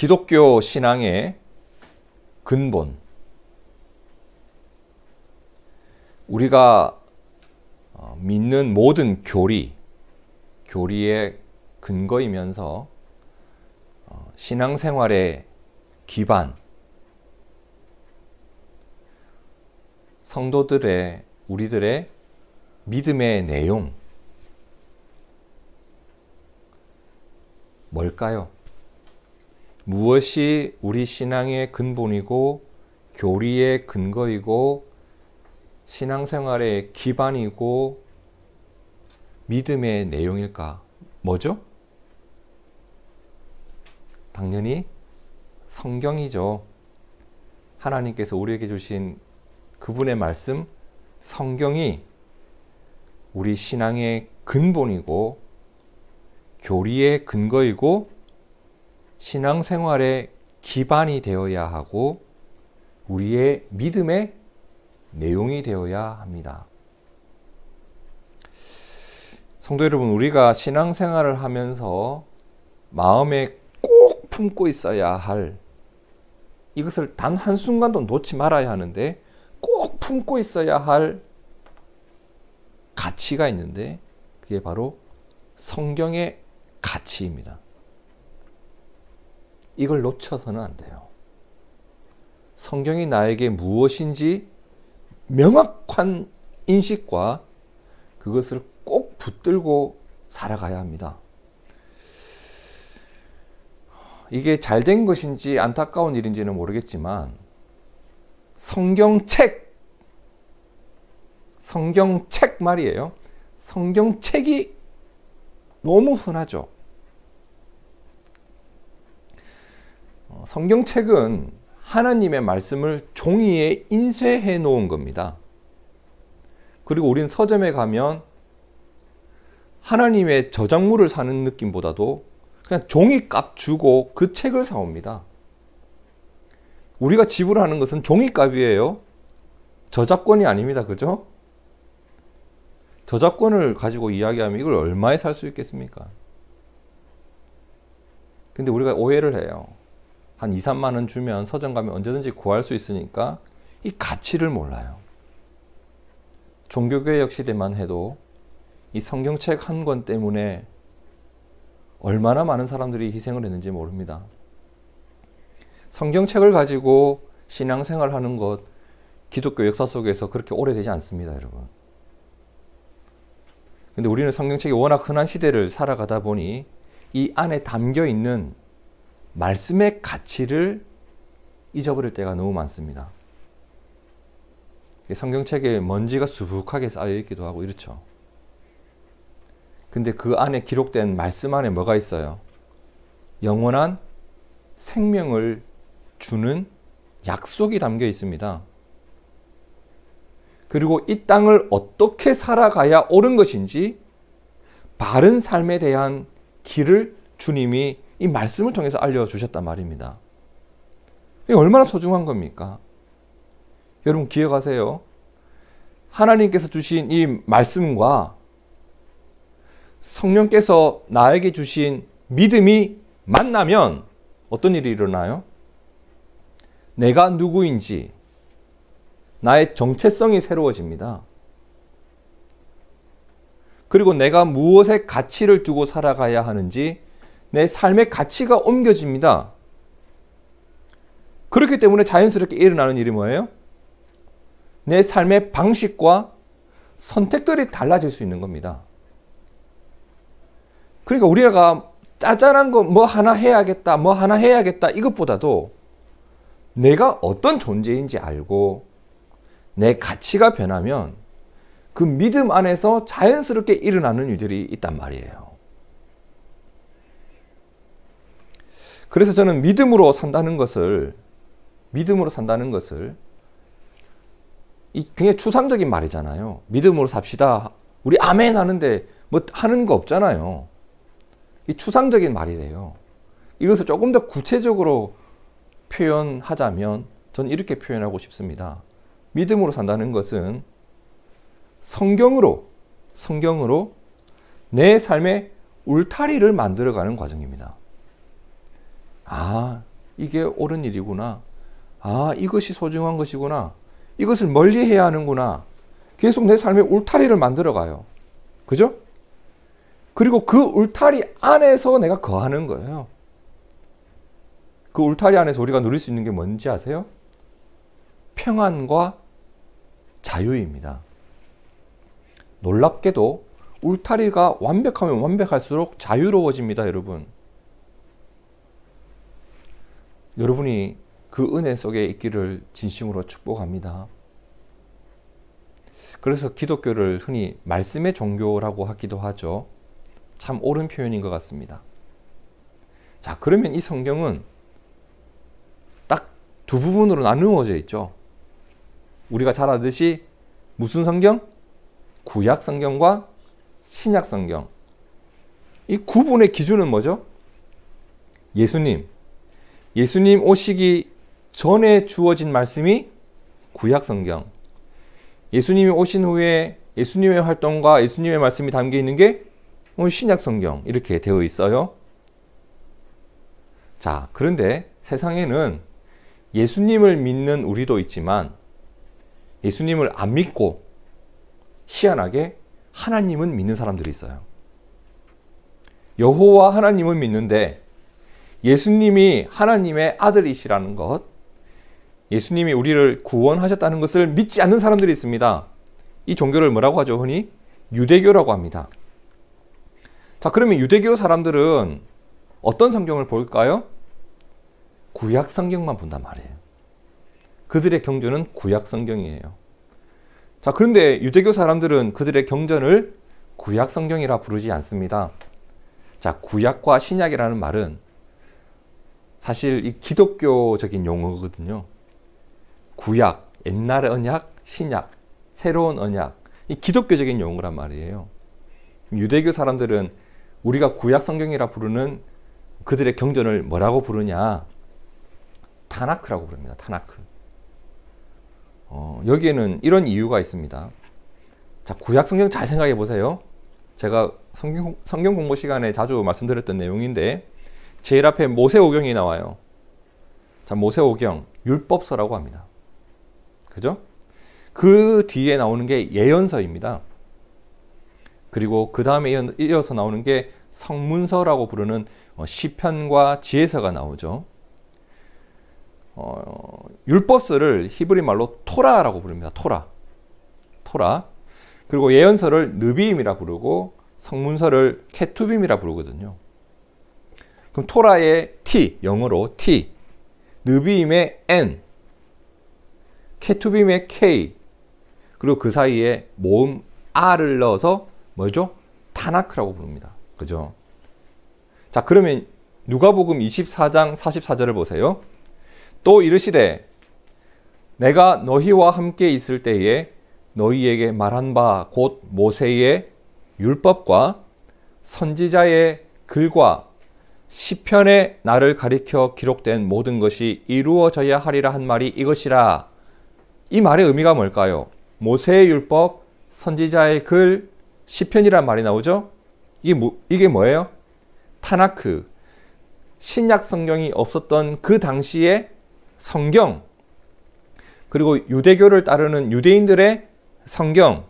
기독교 신앙의 근본, 우리가 믿는 모든 교리의 근거이면서 신앙생활의 기반, 성도들의, 우리들의 믿음의 내용, 뭘까요? 무엇이 우리 신앙의 근본이고 교리의 근거이고 신앙생활의 기반이고 믿음의 내용일까? 뭐죠? 당연히 성경이죠. 하나님께서 우리에게 주신 그분의 말씀, 성경이 우리 신앙의 근본이고 교리의 근거이고 신앙생활의 기반이 되어야 하고 우리의 믿음의 내용이 되어야 합니다. 성도 여러분, 우리가 신앙생활을 하면서 마음에 꼭 품고 있어야 할, 이것을 단 한순간도 놓지 말아야 하는데 꼭 품고 있어야 할 가치가 있는데 그게 바로 성경의 가치입니다. 이걸 놓쳐서는 안 돼요. 성경이 나에게 무엇인지 명확한 인식과 그것을 꼭 붙들고 살아가야 합니다. 이게 잘된 것인지 안타까운 일인지는 모르겠지만 성경책 말이에요. 성경책이 너무 흔하죠. 성경책은 하나님의 말씀을 종이에 인쇄해 놓은 겁니다. 그리고 우린 서점에 가면 하나님의 저작물을 사는 느낌보다도 그냥 종이값 주고 그 책을 사옵니다. 우리가 지불하는 것은 종이값이에요. 저작권이 아닙니다. 그죠? 저작권을 가지고 이야기하면 이걸 얼마에 살 수 있겠습니까? 근데 우리가 오해를 해요. 한 2, 3만 원 주면 서점 가면 언제든지 구할 수 있으니까 이 가치를 몰라요. 종교개혁 시대만 해도 이 성경책 한 권 때문에 얼마나 많은 사람들이 희생을 했는지 모릅니다. 성경책을 가지고 신앙생활 하는 것, 기독교 역사 속에서 그렇게 오래되지 않습니다, 여러분. 근데 우리는 성경책이 워낙 흔한 시대를 살아가다 보니 이 안에 담겨 있는 말씀의 가치를 잊어버릴 때가 너무 많습니다. 성경책에 먼지가 수북하게 쌓여 있기도 하고 이렇죠. 근데 그 안에 기록된 말씀 안에 뭐가 있어요? 영원한 생명을 주는 약속이 담겨 있습니다. 그리고 이 땅을 어떻게 살아가야 옳은 것인지 바른 삶에 대한 길을 주님이 이 말씀을 통해서 알려주셨단 말입니다. 이게 얼마나 소중한 겁니까? 여러분 기억하세요. 하나님께서 주신 이 말씀과 성령께서 나에게 주신 믿음이 만나면 어떤 일이 일어나요? 내가 누구인지, 나의 정체성이 새로워집니다. 그리고 내가 무엇에 가치를 두고 살아가야 하는지 내 삶의 가치가 옮겨집니다. 그렇기 때문에 자연스럽게 일어나는 일이 뭐예요? 내 삶의 방식과 선택들이 달라질 수 있는 겁니다. 그러니까 우리가 짜잘한 거 뭐 하나 해야겠다, 뭐 하나 해야겠다 이것보다도 내가 어떤 존재인지 알고 내 가치가 변하면 그 믿음 안에서 자연스럽게 일어나는 일들이 있단 말이에요. 그래서 저는 믿음으로 산다는 것을 이 굉장히 추상적인 말이잖아요. 믿음으로 삽시다. 우리 아멘 하는데 뭐 하는 거 없잖아요. 이 추상적인 말이래요. 이것을 조금 더 구체적으로 표현하자면 저는 이렇게 표현하고 싶습니다. 믿음으로 산다는 것은 성경으로 내 삶의 울타리를 만들어가는 과정입니다. 아, 이게 옳은 일이구나. 아, 이것이 소중한 것이구나. 이것을 멀리해야 하는구나. 계속 내 삶의 울타리를 만들어가요. 그죠? 그리고 그 울타리 안에서 내가 거하는 거예요. 그 울타리 안에서 우리가 누릴 수 있는 게 뭔지 아세요? 평안과 자유입니다. 놀랍게도 울타리가 완벽하면 완벽할수록 자유로워집니다, 여러분. 여러분이 그 은혜 속에 있기를 진심으로 축복합니다. 그래서 기독교를 흔히 말씀의 종교라고 하기도 하죠. 참 옳은 표현인 것 같습니다. 자, 그러면 이 성경은 딱 두 부분으로 나누어져 있죠. 우리가 잘 알듯이 무슨 성경? 구약 성경과 신약 성경. 이 구분의 기준은 뭐죠? 예수님 오시기 전에 주어진 말씀이 구약 성경. 예수님이 오신 후에 예수님의 활동과 예수님의 말씀이 담겨 있는 게 신약 성경 이렇게 되어 있어요. 자, 그런데 세상에는 예수님을 믿는 우리도 있지만 예수님을 안 믿고 희한하게 하나님은 믿는 사람들이 있어요. 여호와 하나님은 믿는데 예수님이 하나님의 아들이시라는 것, 예수님이 우리를 구원하셨다는 것을 믿지 않는 사람들이 있습니다. 이 종교를 뭐라고 하죠? 흔히 유대교라고 합니다. 자, 그러면 유대교 사람들은 어떤 성경을 볼까요? 구약 성경만 본단 말이에요. 그들의 경전은 구약 성경이에요. 자, 그런데 유대교 사람들은 그들의 경전을 구약 성경이라 부르지 않습니다. 자, 구약과 신약이라는 말은 사실 이 기독교적인 용어거든요. 구약, 옛날 언약, 신약, 새로운 언약, 이 기독교적인 용어란 말이에요. 유대교 사람들은 우리가 구약 성경이라 부르는 그들의 경전을 뭐라고 부르냐? 타나크라고 부릅니다. 타나크. 여기에는 이런 이유가 있습니다. 자, 구약 성경 잘 생각해 보세요. 제가 성경 공부 시간에 자주 말씀드렸던 내용인데 제일 앞에 모세오경이 나와요. 자, 모세오경 율법서라고 합니다. 그죠? 그 뒤에 나오는 게 예언서입니다. 그리고 그 다음에 이어서 나오는 게 성문서라고 부르는 시편과 지혜서가 나오죠. 율법서를 히브리 말로 토라라고 부릅니다. 토라. 그리고 예언서를 느비임이라 부르고 성문서를 케투빔이라 부르거든요. 그럼 토라의 T, 영어로 T, 느비임의 N, 케투빔의 K, 그리고 그 사이에 모음 R을 넣어서 뭐죠? 타나크라고 부릅니다. 그죠? 자, 그러면 누가복음 24장 44절을 보세요. 또 이르시되 내가 너희와 함께 있을 때에 너희에게 말한 바 곧 모세의 율법과 선지자의 글과 시편에 나를 가리켜 기록된 모든 것이 이루어져야 하리라 한 말이 이것이라. 이 말의 의미가 뭘까요? 모세의 율법, 선지자의 글, 시편이란 말이 나오죠? 이게 뭐예요? 타나크, 신약 성경이 없었던 그 당시의 성경, 그리고 유대교를 따르는 유대인들의 성경,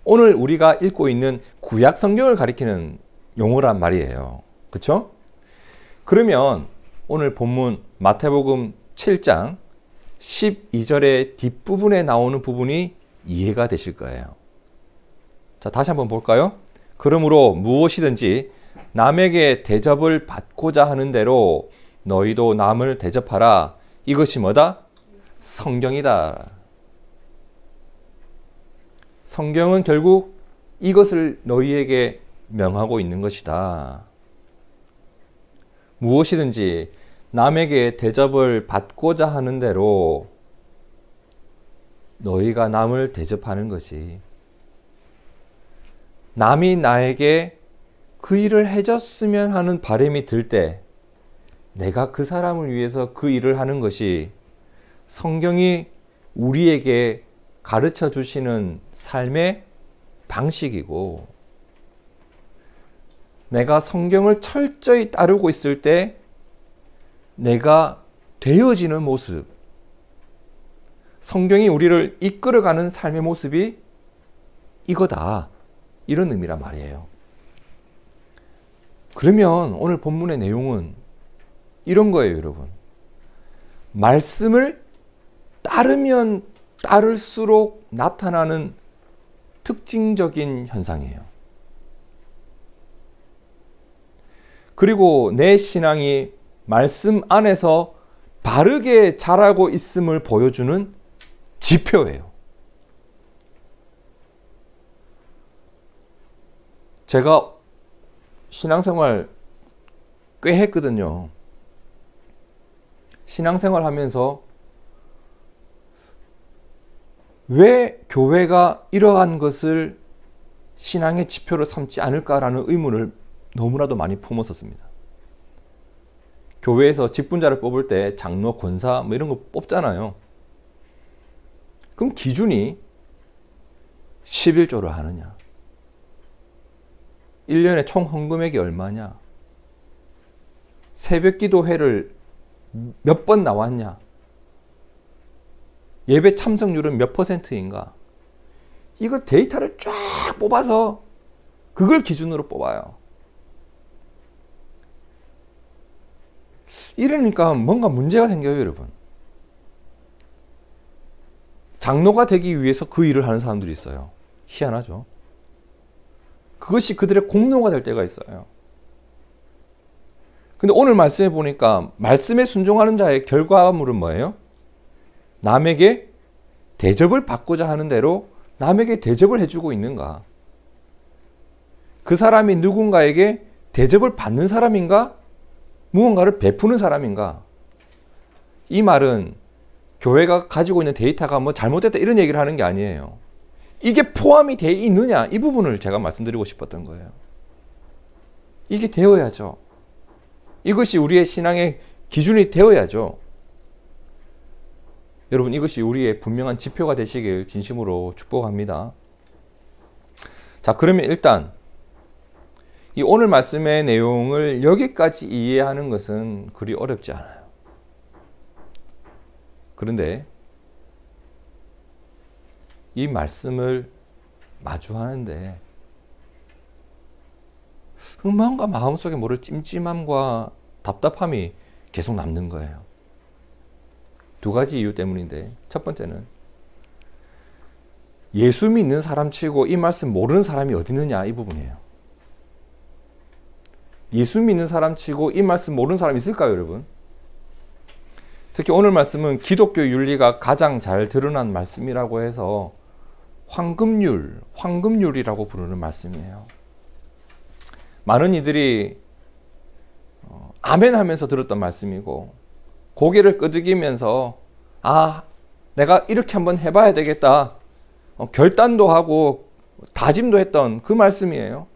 오늘 우리가 읽고 있는 구약 성경을 가리키는 용어란 말이에요. 그렇죠? 그러면 오늘 본문 마태복음 7장 12절의 뒷부분에 나오는 부분이 이해가 되실 거예요. 자, 다시 한번 볼까요? 그러므로 무엇이든지 남에게 대접을 받고자 하는 대로 너희도 남을 대접하라. 이것이 뭐다? 성경이다. 성경은 결국 이것을 너희에게 명하고 있는 것이다. 무엇이든지 남에게 대접을 받고자 하는 대로 너희가 남을 대접하는 것이, 남이 나에게 그 일을 해줬으면 하는 바람이 들 때 내가 그 사람을 위해서 그 일을 하는 것이 성경이 우리에게 가르쳐 주시는 삶의 방식이고, 내가 성경을 철저히 따르고 있을 때 내가 되어지는 모습, 성경이 우리를 이끌어가는 삶의 모습이 이거다. 이런 의미란 말이에요. 그러면 오늘 본문의 내용은 이런 거예요, 여러분. 말씀을 따르면 따를수록 나타나는 특징적인 현상이에요. 그리고 내 신앙이 말씀 안에서 바르게 자라고 있음을 보여주는 지표예요. 제가 신앙생활 꽤 했거든요. 신앙생활 하면서 왜 교회가 이러한 것을 신앙의 지표로 삼지 않을까라는 의문을 너무나도 많이 품었었습니다. 교회에서 직분자를 뽑을 때 장로, 권사 뭐 이런 거 뽑잖아요. 그럼 기준이 11조를 하느냐, 1년에 총 헌금액이 얼마냐, 새벽 기도회를 몇 번 나왔냐, 예배 참석률은 몇 %인가, 이거 데이터를 쫙 뽑아서 그걸 기준으로 뽑아요. 이러니까 뭔가 문제가 생겨요, 여러분. 장로가 되기 위해서 그 일을 하는 사람들이 있어요. 희한하죠. 그것이 그들의 공로가 될 때가 있어요. 근데 오늘 말씀해 보니까 말씀에 순종하는 자의 결과물은 뭐예요? 남에게 대접을 받고자 하는 대로 남에게 대접을 해주고 있는가? 그 사람이 누군가에게 대접을 받는 사람인가? 무언가를 베푸는 사람인가? 이 말은 교회가 가지고 있는 데이터가 뭐 잘못됐다 이런 얘기를 하는 게 아니에요. 이게 포함이 되어 있느냐, 이 부분을 제가 말씀드리고 싶었던 거예요. 이게 되어야죠. 이것이 우리의 신앙의 기준이 되어야죠. 여러분, 이것이 우리의 분명한 지표가 되시길 진심으로 축복합니다. 자, 그러면 일단 이 오늘 말씀의 내용을 여기까지 이해하는 것은 그리 어렵지 않아요. 그런데 이 말씀을 마주하는데 뭔가 마음속에 모를 찜찜함과 답답함이 계속 남는 거예요. 두 가지 이유 때문인데, 첫 번째는 예수 믿는 사람 치고 이 말씀 모르는 사람이 어디 있느냐, 이 부분이에요. 예수 믿는 사람 치고 이 말씀 모르는 사람이 있을까요, 여러분? 특히 오늘 말씀은 기독교 윤리가 가장 잘 드러난 말씀이라고 해서 황금률이라고 부르는 말씀이에요. 많은 이들이 아멘 하면서 들었던 말씀이고, 고개를 끄덕이면서 내가 이렇게 한번 해봐야 되겠다, 결단도 하고 다짐도 했던 그 말씀이에요.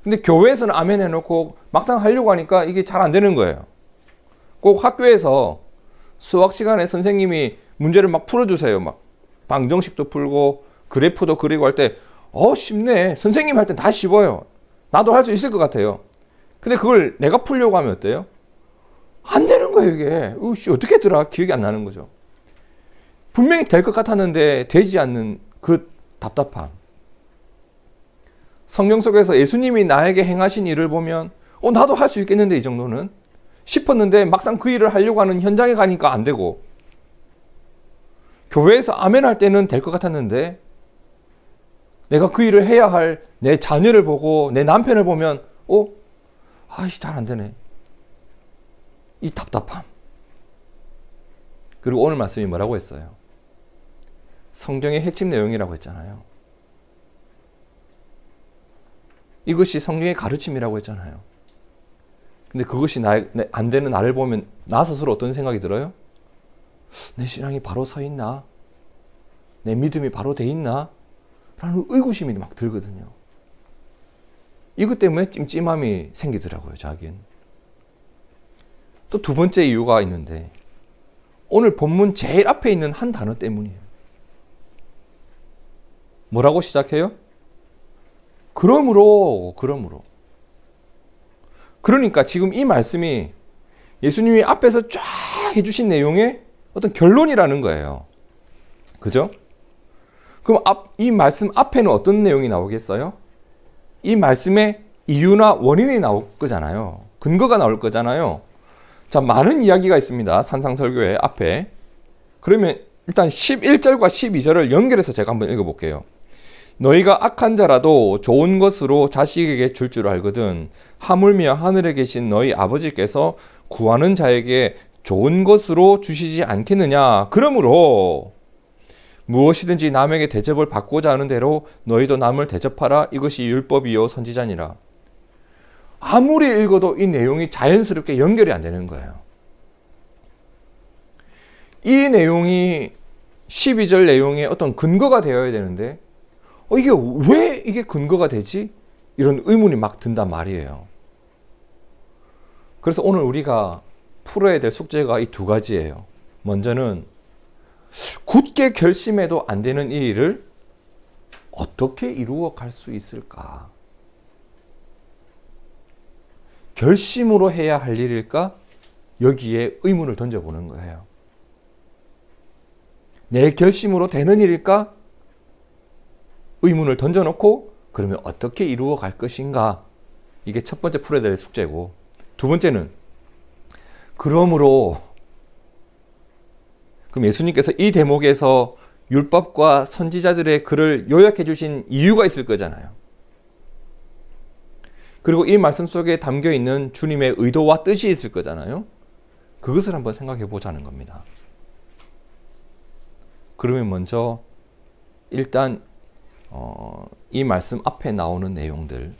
근데 교회에서는 아멘 해놓고 막상 하려고 하니까 이게 잘 안 되는 거예요. 꼭 학교에서 수학 시간에 선생님이 문제를 막 풀어주세요. 막 방정식도 풀고 그래프도 그리고 할 때 쉽네. 선생님 할 땐 다 쉬워요. 나도 할 수 있을 것 같아요. 근데 그걸 내가 풀려고 하면 어때요? 안 되는 거예요, 이게. 어떻게 했더라? 기억이 안 나는 거죠. 분명히 될 것 같았는데 되지 않는 그 답답함. 성경 속에서 예수님이 나에게 행하신 일을 보면 나도 할 수 있겠는데, 이 정도는 싶었는데 막상 그 일을 하려고 하는 현장에 가니까 안 되고, 교회에서 아멘 할 때는 될 것 같았는데 내가 그 일을 해야 할 내 자녀를 보고 내 남편을 보면 잘 안 되네. 이 답답함. 그리고 오늘 말씀이 뭐라고 했어요? 성경의 핵심 내용이라고 했잖아요. 이것이 성경의 가르침이라고 했잖아요. 근데 그것이 안 되는 나를 보면 나 스스로 어떤 생각이 들어요? 내 신앙이 바로 서 있나? 내 믿음이 바로 돼 있나? 라는 의구심이 막 들거든요. 이것 때문에 찜찜함이 생기더라고요, 자기는. 또 두 번째 이유가 있는데, 오늘 본문 제일 앞에 있는 한 단어 때문이에요. 뭐라고 시작해요? 그러므로. 그러니까 지금 이 말씀이 예수님이 앞에서 쫙 요약해 주신 내용의 어떤 결론이라는 거예요. 그죠? 그럼 이 말씀 앞에는 어떤 내용이 나오겠어요? 이 말씀의 이유나 원인이 나올 거잖아요. 근거가 나올 거잖아요. 자, 많은 이야기가 있습니다. 산상설교의 앞에. 그러면 일단 11절과 12절을 연결해서 제가 한번 읽어볼게요. 너희가 악한 자라도 좋은 것으로 자식에게 줄 줄 알거든 하물며 하늘에 계신 너희 아버지께서 구하는 자에게 좋은 것으로 주시지 않겠느냐. 그러므로 무엇이든지 남에게 대접을 받고자 하는 대로 너희도 남을 대접하라. 이것이 율법이요 선지자니라. 아무리 읽어도 이 내용이 자연스럽게 연결이 안 되는 거예요. 이 내용이 12절 내용의 어떤 근거가 되어야 되는데 이게 왜 이게 근거가 되지? 이런 의문이 막 든단 말이에요. 그래서 오늘 우리가 풀어야 될 숙제가 이 두 가지예요. 먼저는 굳게 결심해도 안 되는 이 일을 어떻게 이루어 갈 수 있을까? 결심으로 해야 할 일일까? 여기에 의문을 던져보는 거예요. 내 결심으로 되는 일일까? 의문을 던져놓고 그러면 어떻게 이루어 갈 것인가? 이게 첫 번째 풀어야 될 숙제고, 두 번째는 그러므로 그럼 예수님께서 이 대목에서 율법과 선지자들의 글을 요약해 주신 이유가 있을 거잖아요. 그리고 이 말씀 속에 담겨 있는 주님의 의도와 뜻이 있을 거잖아요. 그것을 한번 생각해 보자는 겁니다. 그러면 먼저 일단 이 말씀 앞에 나오는 내용들,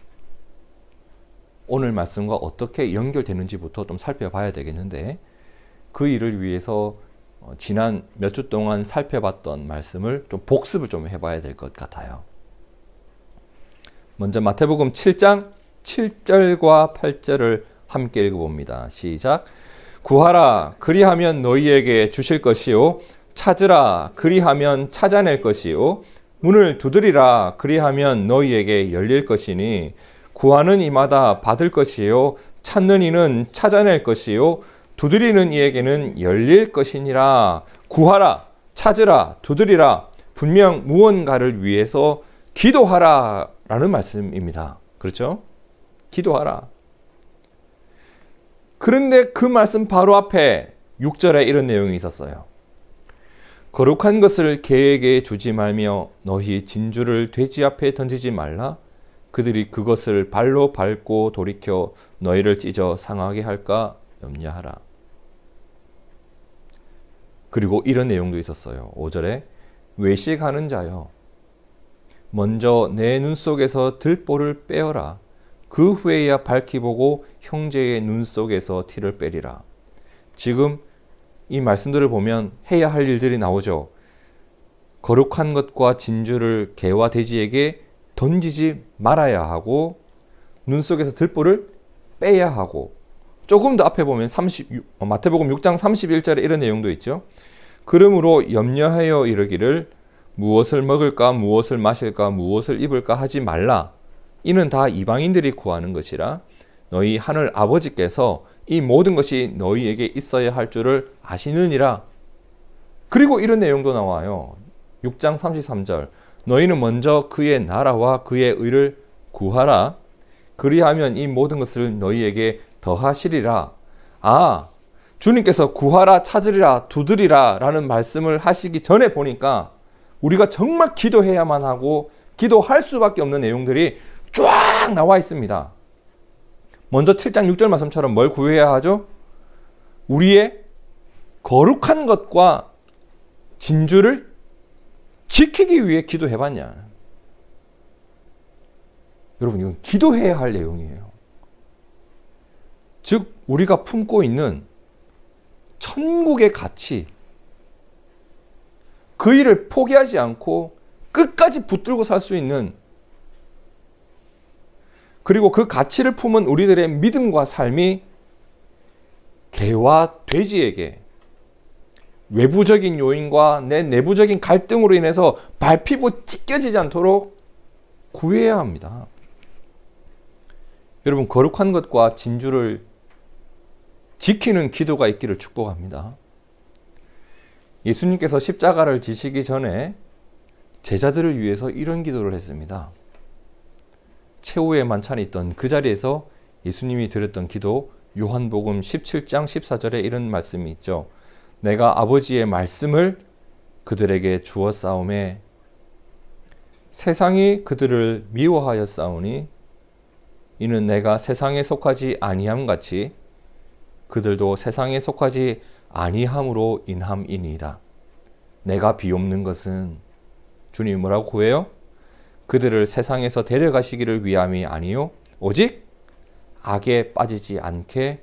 오늘 말씀과 어떻게 연결되는지부터 좀 살펴봐야 되겠는데, 그 일을 위해서 지난 몇 주 동안 살펴봤던 말씀을 좀 복습을 좀 해봐야 될 것 같아요. 먼저 마태복음 7장 7절과 8절을 함께 읽어봅니다. 시작. 구하라 그리하면 너희에게 주실 것이요 찾으라 그리하면 찾아낼 것이요 문을 두드리라 그리하면 너희에게 열릴 것이니 구하는 이마다 받을 것이요 찾는 이는 찾아낼 것이요 두드리는 이에게는 열릴 것이니라. 구하라, 찾으라, 두드리라. 분명 무언가를 위해서 기도하라 라는 말씀입니다. 그렇죠? 기도하라. 그런데 그 말씀 바로 앞에 6절에 이런 내용이 있었어요. 거룩한 것을 개에게 주지 말며 너희 진주를 돼지 앞에 던지지 말라. 그들이 그것을 발로 밟고 돌이켜 너희를 찢어 상하게 할까 염려하라. 그리고 이런 내용도 있었어요. 5절에 외식하는 자여 먼저 내 눈 속에서 들보를 빼어라. 그 후에야 밝히 보고 형제의 눈 속에서 티를 빼리라. 지금 이 말씀들을 보면 해야 할 일들이 나오죠. 거룩한 것과 진주를 개와 돼지에게 던지지 말아야 하고 눈 속에서 들보를 빼야 하고, 조금 더 앞에 보면 마태복음 6장 31절에 이런 내용도 있죠. 그러므로 염려하여 이르기를 무엇을 먹을까 무엇을 마실까 무엇을 입을까 하지 말라. 이는 다 이방인들이 구하는 것이라. 너희 하늘 아버지께서 이 모든 것이 너희에게 있어야 할 줄을 아시느니라. 그리고 이런 내용도 나와요. 6장 33절 너희는 먼저 그의 나라와 그의 의를 구하라. 그리하면 이 모든 것을 너희에게 더하시리라. 아, 주님께서 구하라, 찾으리라, 두드리라 라는 말씀을 하시기 전에 보니까 우리가 정말 기도해야만 하고 기도할 수밖에 없는 내용들이 쫙 나와 있습니다. 먼저 7장 6절 말씀처럼 뭘 구해야 하죠? 우리의 거룩한 것과 진주를 지키기 위해 기도해봤냐? 여러분, 이건 기도해야 할 내용이에요. 즉 우리가 품고 있는 천국의 가치, 그 일을 포기하지 않고 끝까지 붙들고 살 수 있는, 그리고 그 가치를 품은 우리들의 믿음과 삶이 개와 돼지에게 외부적인 요인과 내 내부적인 갈등으로 인해서 밟히고 찢겨지지 않도록 구해야 합니다. 여러분, 거룩한 것과 진주를 지키는 기도가 있기를 축복합니다. 예수님께서 십자가를 지시기 전에 제자들을 위해서 이런 기도를 했습니다. 최후의 만찬이 있던 그 자리에서 예수님이 드렸던 기도, 요한복음 17장 14절에 이런 말씀이 있죠. 내가 아버지의 말씀을 그들에게 주었사오매 세상이 그들을 미워하였사오니 이는 내가 세상에 속하지 아니함 같이 그들도 세상에 속하지 아니함으로 인함이니이다. 내가 비옵는 것은 주님이 뭐라고 구해요? 그들을 세상에서 데려가시기를 위함이 아니요 오직 악에 빠지지 않게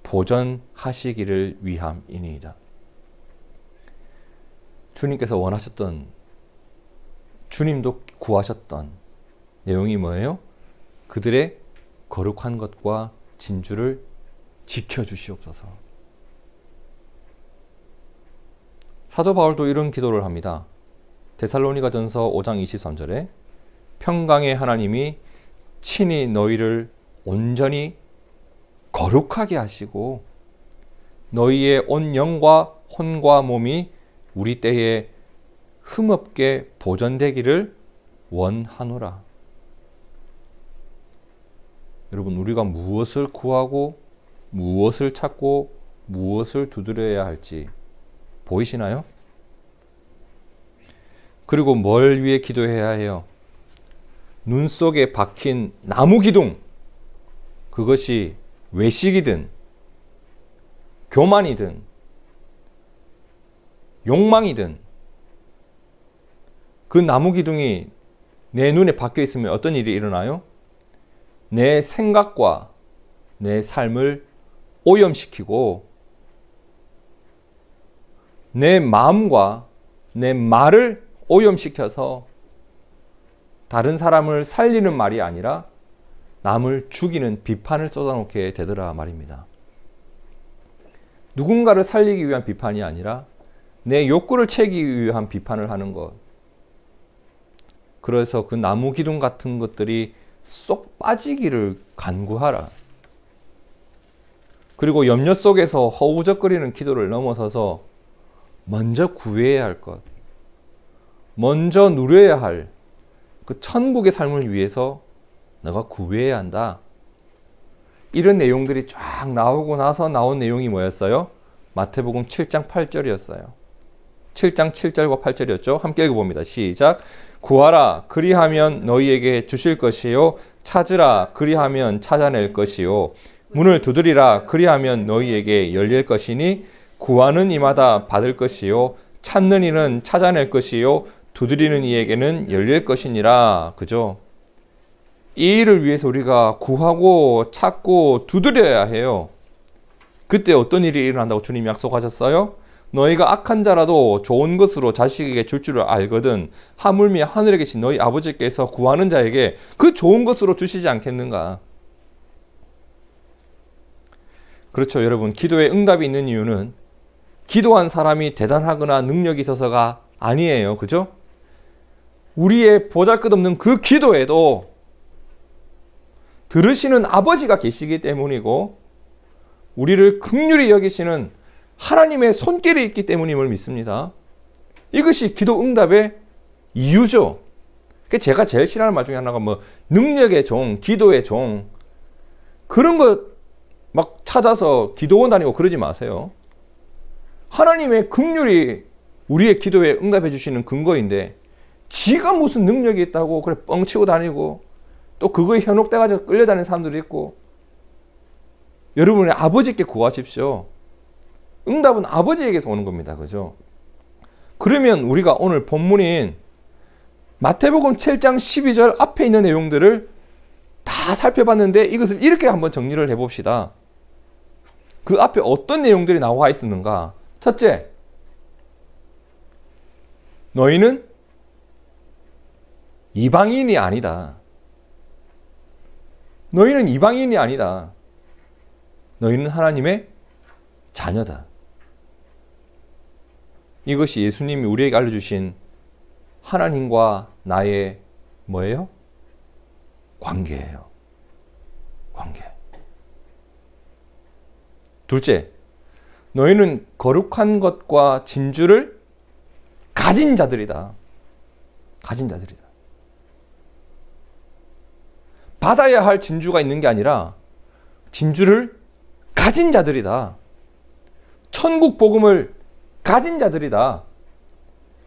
보전하시기를 위함이니이다. 주님께서 원하셨던, 주님도 구하셨던 내용이 뭐예요? 그들의 거룩한 것과 진주를 지켜주시옵소서. 사도 바울도 이런 기도를 합니다. 데살로니가전서 5장 23절에 평강의 하나님이 친히 너희를 온전히 거룩하게 하시고 너희의 온 영과 혼과 몸이 우리 때에 흠없게 보존되기를 원하노라. 여러분, 우리가 무엇을 구하고 무엇을 찾고 무엇을 두드려야 할지 보이시나요? 그리고 뭘 위해 기도해야 해요? 눈 속에 박힌 나무 기둥, 그것이 외식이든 교만이든 욕망이든 그 나무 기둥이 내 눈에 박혀 있으면 어떤 일이 일어나요? 내 생각과 내 삶을 오염시키고 내 마음과 내 말을 오염시켜서 다른 사람을 살리는 말이 아니라 남을 죽이는 비판을 쏟아놓게 되더라 말입니다. 누군가를 살리기 위한 비판이 아니라 내 욕구를 채우기 위한 비판을 하는 것. 그래서 그 나무 기둥 같은 것들이 쏙 빠지기를 간구하라. 그리고 염려 속에서 허우적거리는 기도를 넘어서서 먼저 구해야 할 것, 먼저 누려야 할 그 천국의 삶을 위해서 너가 구해야 한다. 이런 내용들이 쫙 나오고 나서 나온 내용이 뭐였어요? 마태복음 7장 8절이었어요. 7장 7절과 8절이었죠. 함께 읽어봅니다. 시작. 구하라 그리하면 너희에게 주실 것이요 찾으라 그리하면 찾아낼 것이요 문을 두드리라 그리하면 너희에게 열릴 것이니 구하는 이마다 받을 것이요 찾는 이는 찾아낼 것이요 두드리는 이에게는 열릴 것이니라. 그죠? 이 일을 위해서 우리가 구하고 찾고 두드려야 해요. 그때 어떤 일이 일어난다고 주님이 약속하셨어요? 너희가 악한 자라도 좋은 것으로 자식에게 줄 줄을 알거든 하물며 하늘에 계신 너희 아버지께서 구하는 자에게 그 좋은 것으로 주시지 않겠는가? 그렇죠, 여러분. 기도에 응답이 있는 이유는 기도한 사람이 대단하거나 능력이 있어서가 아니에요. 그죠? 우리의 보잘것없는 그 기도에도 들으시는 아버지가 계시기 때문이고 우리를 긍휼히 여기시는 하나님의 손길이 있기 때문임을 믿습니다. 이것이 기도 응답의 이유죠. 제가 제일 싫어하는 말 중에 하나가 능력의 종, 기도의 종, 그런 것 막 찾아서 기도원 다니고 그러지 마세요. 하나님의 긍휼이 우리의 기도에 응답해 주시는 근거인데 지가 무슨 능력이 있다고 그래 뻥치고 다니고 또 그거에 현혹돼가지고 끌려다니는 사람들이 있고. 여러분의 아버지께 구하십시오. 응답은 아버지에게서 오는 겁니다. 그죠? 그러면 우리가 오늘 본문인 마태복음 7장 12절 앞에 있는 내용들을 다 살펴봤는데 이것을 이렇게 한번 정리를 해봅시다. 그 앞에 어떤 내용들이 나와 있었는가? 첫째, 너희는 이방인이 아니다. 너희는 이방인이 아니다. 너희는 하나님의 자녀다. 이것이 예수님이 우리에게 알려주신 하나님과 나의 뭐예요? 관계예요. 관계. 둘째, 너희는 거룩한 것과 진주를 가진 자들이다. 가진 자들이다. 받아야 할 진주가 있는 게 아니라 진주를 가진 자들이다. 천국 복음을 가진 자들이다.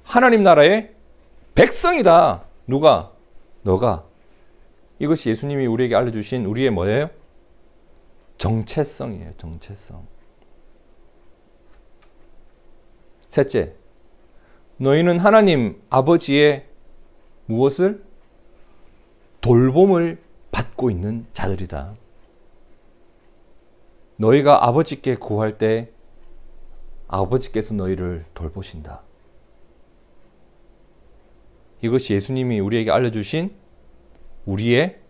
하나님 나라의 백성이다. 누가? 너가. 이것이 예수님이 우리에게 알려주신 우리의 뭐예요? 정체성이에요. 정체성. 셋째, 너희는 하나님 아버지의 무엇을? 돌봄을 받고 있는 자들이다. 너희가 아버지께 구할 때 아버지께서 너희를 돌보신다. 이것이 예수님이 우리에게 알려주신 우리의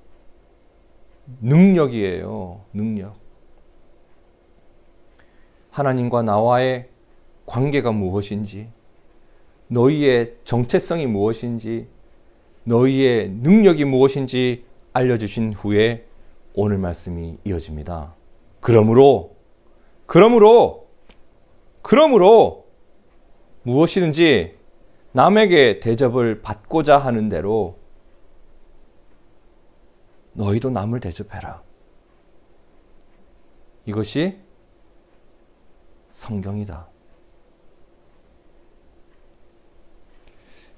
능력이에요. 능력. 하나님과 나와의 관계가 무엇인지, 너희의 정체성이 무엇인지, 너희의 능력이 무엇인지 알려주신 후에 오늘 말씀이 이어집니다. 그러므로 무엇이든지 남에게 대접을 받고자 하는 대로 너희도 남을 대접해라. 이것이 성경이다.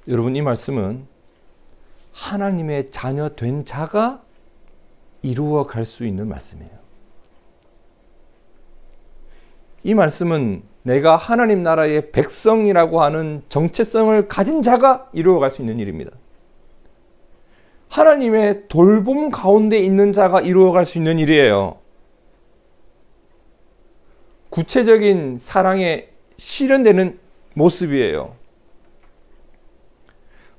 여러분, 이 말씀은 하나님의 자녀 된 자가 이루어 갈 수 있는 말씀이에요. 이 말씀은 내가 하나님 나라의 백성이라고 하는 정체성을 가진 자가 이루어 갈 수 있는 일입니다. 하나님의 돌봄 가운데 있는 자가 이루어 갈 수 있는 일이에요. 구체적인 사랑에 실현되는 모습이에요.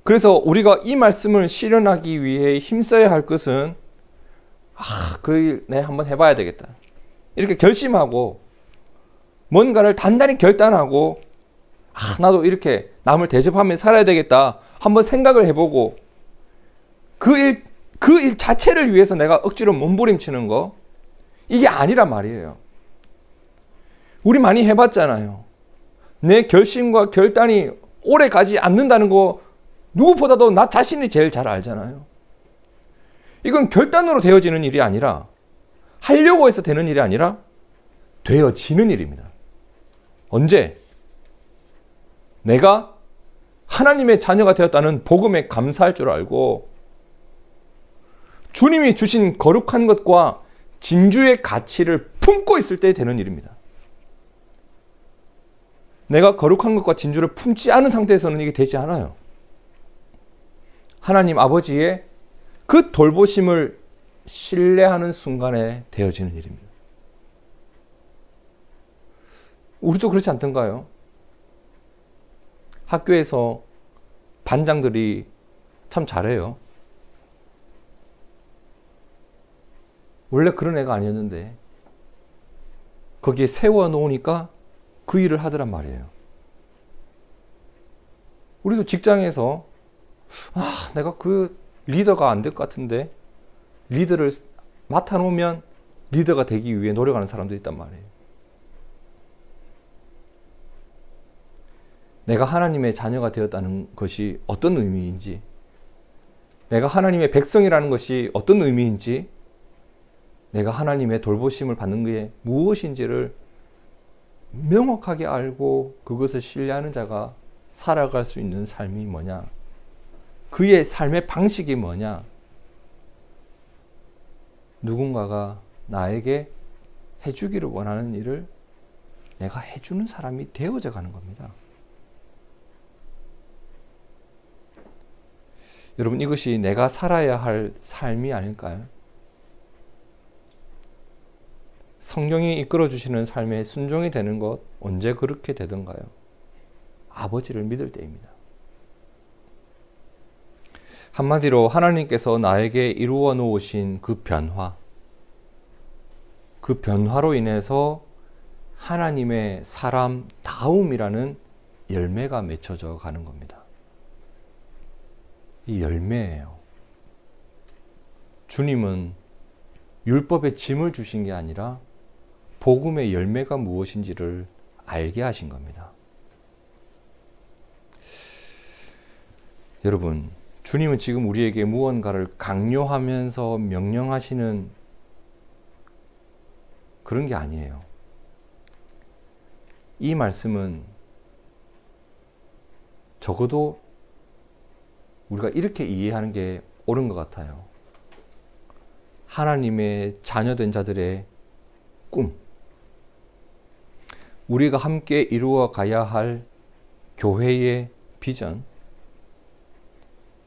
그래서 우리가 이 말씀을 실현하기 위해 힘써야 할 것은 그 일 내가 한번 해봐야 되겠다. 이렇게 결심하고 뭔가를 단단히 결단하고 나도 이렇게 남을 대접하며 살아야 되겠다. 한번 생각을 해보고 그 일 자체를 위해서 내가 억지로 몸부림치는 거, 이게 아니란 말이에요. 우리 많이 해봤잖아요. 내 결심과 결단이 오래 가지 않는다는 거 누구보다도 나 자신이 제일 잘 알잖아요. 이건 결단으로 되어지는 일이 아니라, 하려고 해서 되는 일이 아니라 되어지는 일입니다. 언제? 내가 하나님의 자녀가 되었다는 복음에 감사할 줄 알고 주님이 주신 거룩한 것과 진주의 가치를 품고 있을 때 되는 일입니다. 내가 거룩한 것과 진주를 품지 않은 상태에서는 이게 되지 않아요. 하나님 아버지의 그 돌보심을 신뢰하는 순간에 되어지는 일입니다. 우리도 그렇지 않던가요? 학교에서 반장들이 참 잘해요. 원래 그런 애가 아니었는데 거기에 세워놓으니까 그 일을 하더란 말이에요. 우리도 직장에서 내가 그 리더가 안 될 것 같은데 리더를 맡아놓으면 리더가 되기 위해 노력하는 사람도 있단 말이에요. 내가 하나님의 자녀가 되었다는 것이 어떤 의미인지, 내가 하나님의 백성이라는 것이 어떤 의미인지, 내가 하나님의 돌보심을 받는 게 무엇인지를 명확하게 알고 그것을 신뢰하는 자가 살아갈 수 있는 삶이 뭐냐, 그의 삶의 방식이 뭐냐, 누군가가 나에게 해주기를 원하는 일을 내가 해주는 사람이 되어져 가는 겁니다. 여러분, 이것이 내가 살아야 할 삶이 아닐까요? 성경이 이끌어주시는 삶에 순종이 되는 것, 언제 그렇게 되던가요? 아버지를 믿을 때입니다. 한마디로 하나님께서 나에게 이루어 놓으신 그 변화로 인해서 하나님의 사람다움이라는 열매가 맺혀져 가는 겁니다. 이 열매예요. 주님은 율법의 짐을 주신 게 아니라 복음의 열매가 무엇인지를 알게 하신 겁니다. 여러분, 주님은 지금 우리에게 무언가를 강요하면서 명령하시는 그런 게 아니에요. 이 말씀은 적어도 우리가 이렇게 이해하는 게 옳은 것 같아요. 하나님의 자녀된 자들의 꿈, 우리가 함께 이루어 가야 할 교회의 비전,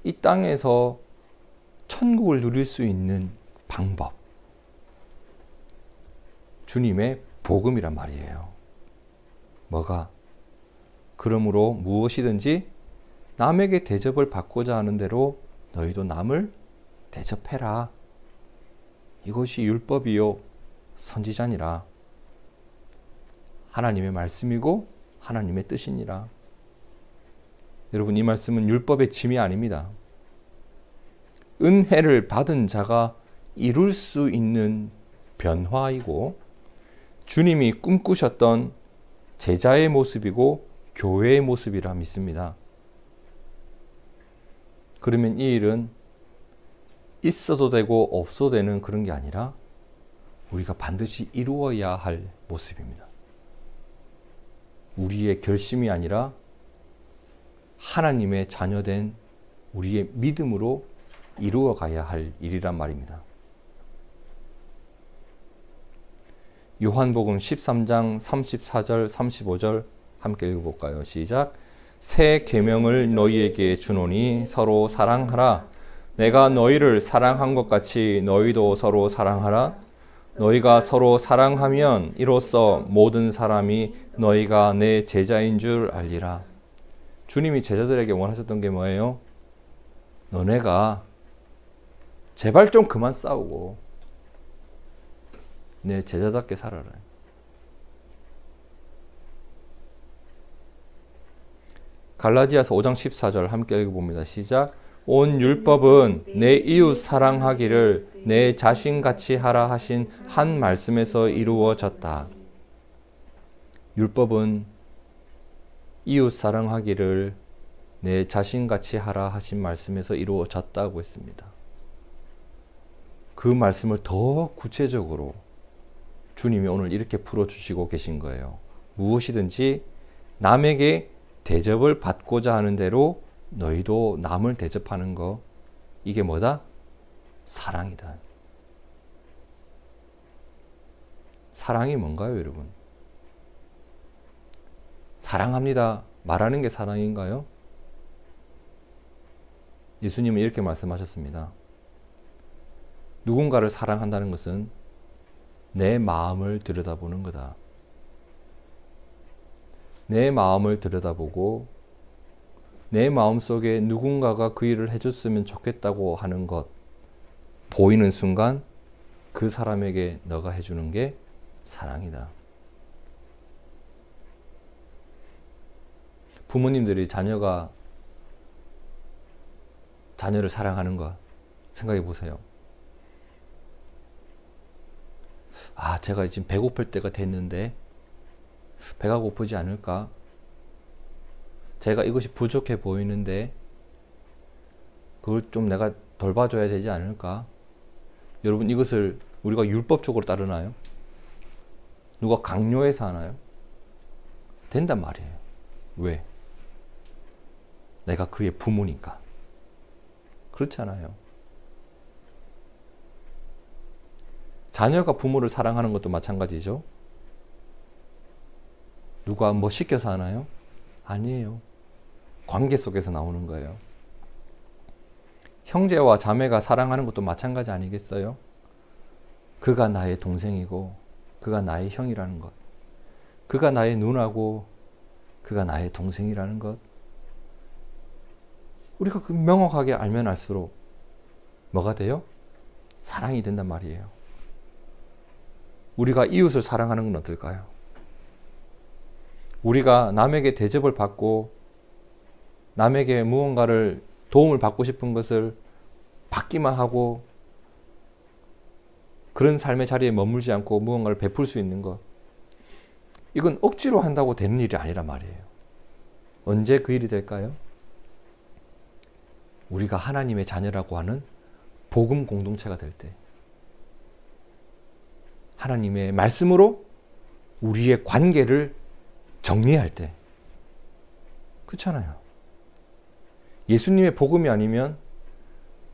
이 땅에서 천국을 누릴 수 있는 방법, 주님의 복음이란 말이에요. 뭐가? 그러므로 무엇이든지 남에게 대접을 받고자 하는 대로 너희도 남을 대접해라. 이것이 율법이요 선지자니라. 하나님의 말씀이고 하나님의 뜻이니라. 여러분, 이 말씀은 율법의 짐이 아닙니다. 은혜를 받은 자가 이룰 수 있는 변화이고 주님이 꿈꾸셨던 제자의 모습이고 교회의 모습이라 믿습니다. 그러면 이 일은 있어도 되고 없어도 되는 그런 게 아니라 우리가 반드시 이루어야 할 모습입니다. 우리의 결심이 아니라 하나님의 자녀된 우리의 믿음으로 이루어 가야 할 일이란 말입니다. 요한복음 13장 34절 35절 함께 읽어볼까요? 시작. 새 계명을 너희에게 주노니 서로 사랑하라. 내가 너희를 사랑한 것 같이 너희도 서로 사랑하라. 너희가 서로 사랑하면 이로써 모든 사람이 너희가 내 제자인 줄 알리라. 주님이 제자들에게 원하셨던 게 뭐예요? 너네가 제발 좀 그만 싸우고 내 제자답게 살아라. 갈라디아서 5장 14절 함께 읽어봅니다. 시작. 온 율법은 내 이웃 사랑하기를 내 자신같이 하라 하신 한 말씀에서 이루어졌다. 율법은 이웃 사랑하기를 내 자신같이 하라 하신 말씀에서 이루어졌다고 했습니다. 그 말씀을 더 구체적으로 주님이 오늘 이렇게 풀어주시고 계신 거예요. 무엇이든지 남에게 대접을 받고자 하는 대로 너희도 남을 대접하는 거, 이게 뭐다? 사랑이다. 사랑이 뭔가요, 여러분? 사랑합니다. 말하는 게 사랑인가요? 예수님은 이렇게 말씀하셨습니다. 누군가를 사랑한다는 것은 내 마음을 들여다보는 거다. 내 마음을 들여다보고 내 마음속에 누군가가 그 일을 해줬으면 좋겠다고 하는 것 보이는 순간 그 사람에게 너가 해주는 게 사랑이다. 부모님들이 자녀를 사랑하는 것 생각해 보세요. 아, 제가 지금 배고플 때가 됐는데 배가 고프지 않을까? 제가 이것이 부족해 보이는데 그걸 좀 내가 돌봐줘야 되지 않을까? 여러분, 이것을 우리가 율법적으로 따르나요? 누가 강요해서 하나요? 된단 말이에요. 왜? 내가 그의 부모니까. 그렇지 않아요. 자녀가 부모를 사랑하는 것도 마찬가지죠. 누가 뭐 시켜서 하나요? 아니에요. 관계 속에서 나오는 거예요. 형제와 자매가 사랑하는 것도 마찬가지 아니겠어요? 그가 나의 동생이고 그가 나의 형이라는 것, 그가 나의 누나고 그가 나의 동생이라는 것, 우리가 그 명확하게 알면 알수록 뭐가 돼요? 사랑이 된단 말이에요. 우리가 이웃을 사랑하는 건 어떨까요? 우리가 남에게 대접을 받고 남에게 무언가를 도움을 받고 싶은 것을 받기만 하고 그런 삶의 자리에 머물지 않고 무언가를 베풀 수 있는 것, 이건 억지로 한다고 되는 일이 아니란 말이에요. 언제 그 일이 될까요? 우리가 하나님의 자녀라고 하는 복음 공동체가 될 때, 하나님의 말씀으로 우리의 관계를 정리할 때, 그렇잖아요. 예수님의 복음이 아니면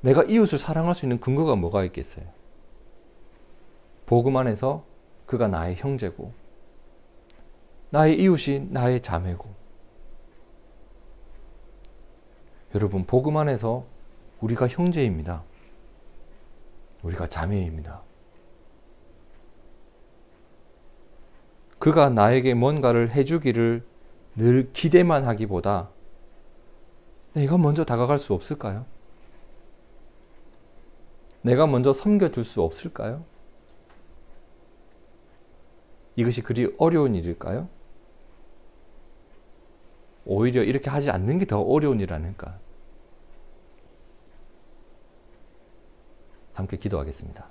내가 이웃을 사랑할 수 있는 근거가 뭐가 있겠어요? 복음 안에서 그가 나의 형제고, 나의 이웃이 나의 자매고. 여러분, 복음 안에서 우리가 형제입니다. 우리가 자매입니다. 그가 나에게 뭔가를 해주기를 늘 기대만 하기보다 내가 먼저 다가갈 수 없을까요? 내가 먼저 섬겨줄 수 없을까요? 이것이 그리 어려운 일일까요? 오히려 이렇게 하지 않는 게 더 어려운 일 아닐까? 함께 기도하겠습니다.